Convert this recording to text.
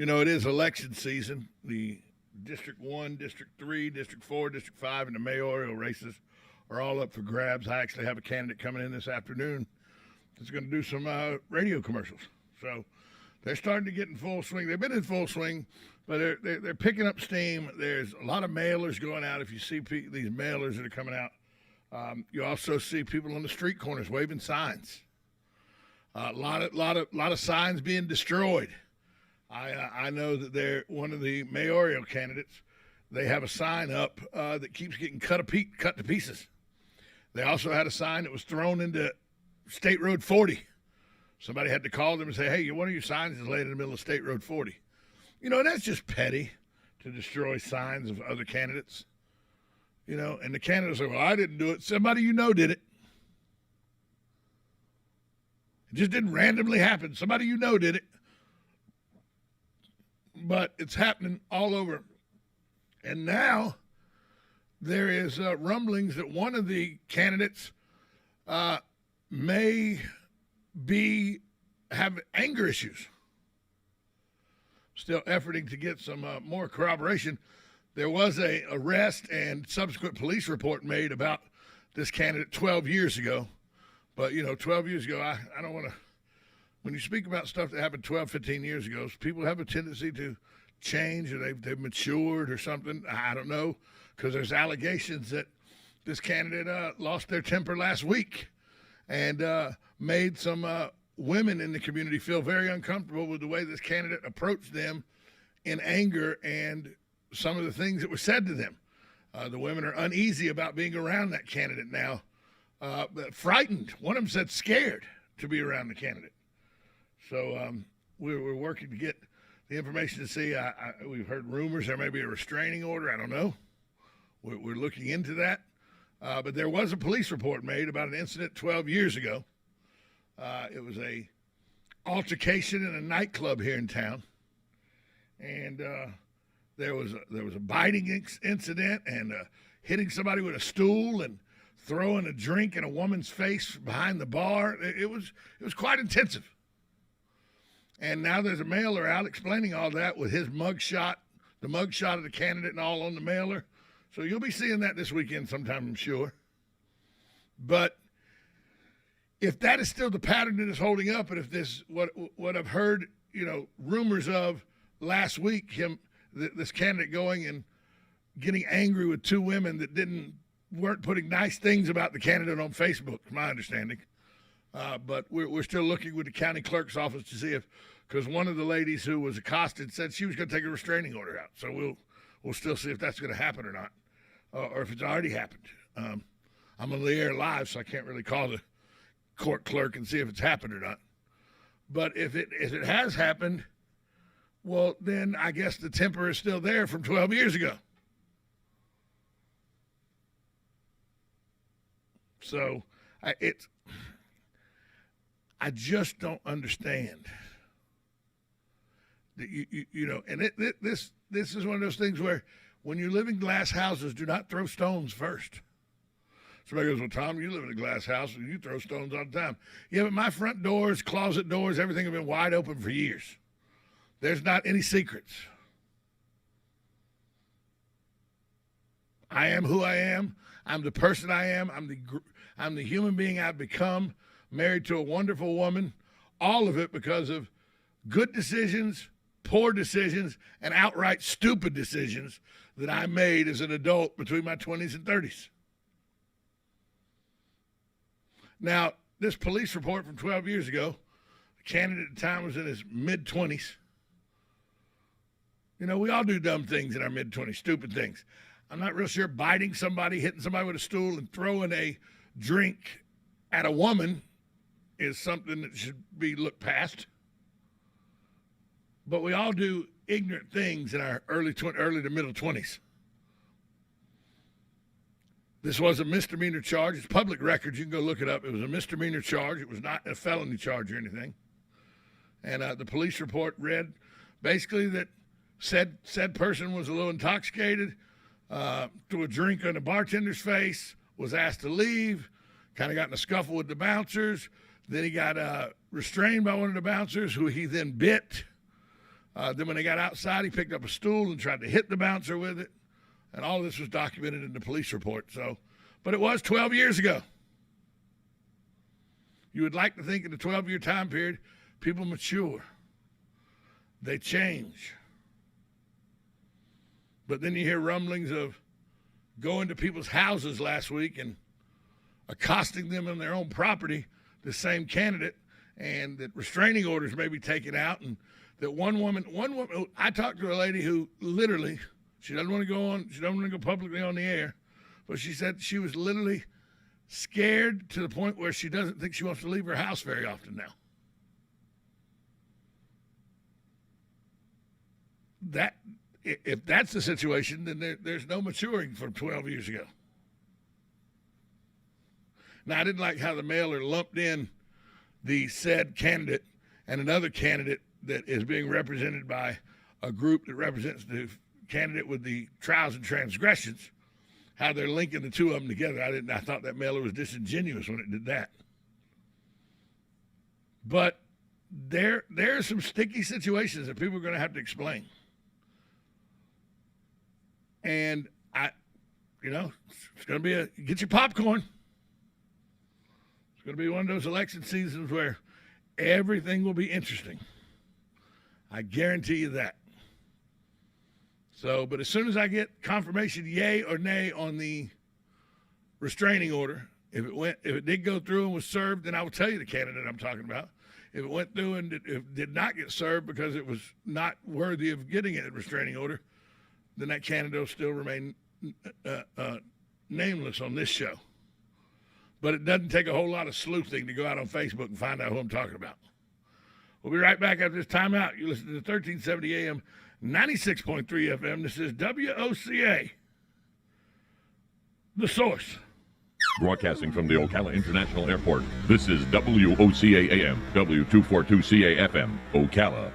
It is election season. The District 1, District 3, District 4, District 5, and the mayoral races are all up for grabs. I actually have a candidate coming in this afternoon that's going to do some radio commercials. So they're starting to get in full swing. They've been in full swing, but they're picking up steam. There's a lot of mailers going out. If you see these mailers that are coming out, you also see people on the street corners waving signs. A lot of signs being destroyed. I know that they're one of the mayoral candidates. They have a sign up that keeps getting cut to pieces. They also had a sign that was thrown into State Road 40. Somebody had to call them and say, hey, one of your signs is laid in the middle of State Road 40. That's just petty to destroy signs of other candidates. And the candidates say, well, I didn't do it. Somebody did it. It just didn't randomly happen. Somebody did it. But it's happening all over. And now there is rumblings that one of the candidates may have anger issues. Still efforting to get some more corroboration. There was a arrest and subsequent police report made about this candidate 12 years ago. But, 12 years ago, I don't want to, when you speak about stuff that happened 12, 15 years ago, people have a tendency to change or they've matured or something. I don't know, because there's allegations that this candidate lost their temper last week and made some women in the community feel very uncomfortable with the way this candidate approached them in anger and some of the things that were said to them. The women are uneasy about being around that candidate now, frightened. One of them said scared to be around the candidate. So we're working to get the information to see. We've heard rumors there may be a restraining order. I don't know. We're looking into that. But there was a police report made about an incident 12 years ago. It was a altercation in a nightclub here in town. And there was a biting incident and hitting somebody with a stool and throwing a drink in a woman's face behind the bar. It was quite intensive. And now there's a mailer out explaining all that with his mugshot, the mugshot of the candidate and all on the mailer. So you'll be seeing that this weekend sometime, I'm sure. But if that is still the pattern that is holding up, and if this, what I've heard, rumors of last week, this candidate going and getting angry with two women that weren't putting nice things about the candidate on Facebook, to my understanding. But we're still looking with the county clerk's office to see because one of the ladies who was accosted said she was going to take a restraining order out. So we'll still see if that's going to happen or not, or if it's already happened. I'm on the air live, so I can't really call the court clerk and see if it's happened or not. But if it has happened, well, then I guess the temper is still there from 12 years ago. So I just don't understand that this is one of those things where when you live in glass houses, do not throw stones first. Somebody goes, well, Tom, you live in a glass house and you throw stones all the time. Yeah, but my front doors, closet doors, everything have been wide open for years. There's not any secrets. I am who I am. I'm the person I am. I'm the human being I've become, married to a wonderful woman, all of it because of good decisions, poor decisions, and outright stupid decisions that I made as an adult between my 20s and 30s. Now, this police report from 12 years ago, the candidate at the time was in his mid-20s. We all do dumb things in our mid-20s, stupid things. I'm not real sure biting somebody, hitting somebody with a stool, and throwing a drink at a woman is something that should be looked past. But we all do ignorant things in our early to middle 20s. This was a misdemeanor charge. It's public record. You can go look it up. It was a misdemeanor charge. It was not a felony charge or anything. And the police report read basically that said person was a little intoxicated, threw a drink on the bartender's face, was asked to leave, kind of got in a scuffle with the bouncers. Then he got restrained by one of the bouncers, who he then bit. Then when they got outside, he picked up a stool and tried to hit the bouncer with it. And all of this was documented in the police report. But it was 12 years ago. You would like to think in the 12-year time period, people mature. They change. But then you hear rumblings of going to people's houses last week and accosting them on their own property, the same candidate, and that restraining orders may be taken out. And that one woman, I talked to a lady who literally, she doesn't want to go publicly on the air, but she said she was literally scared to the point where she doesn't think she wants to leave her house very often now. If that's the situation, then there's no maturing from 12 years ago. Now, I didn't like how the mailer lumped in the said candidate and another candidate that is being represented by a group that represents the candidate with the trials and transgressions, how they're linking the two of them together. I thought that mailer was disingenuous when it did that. But there are some sticky situations that people are going to have to explain. And it's going to be get your popcorn. It's going to be one of those election seasons where everything will be interesting. I guarantee you that. But as soon as I get confirmation, yay or nay, on the restraining order, if it did go through and was served, then I will tell you the candidate I'm talking about. If it went through and it did not get served because it was not worthy of getting a restraining order, then that candidate will still remain nameless on this show. But it doesn't take a whole lot of sleuthing to go out on Facebook and find out who I'm talking about. We'll be right back after this timeout. You listen to 1370 AM, 96.3 FM. This is WOCA, The Source. Broadcasting from the Ocala International Airport, this is WOCA AM, W242CA FM, Ocala.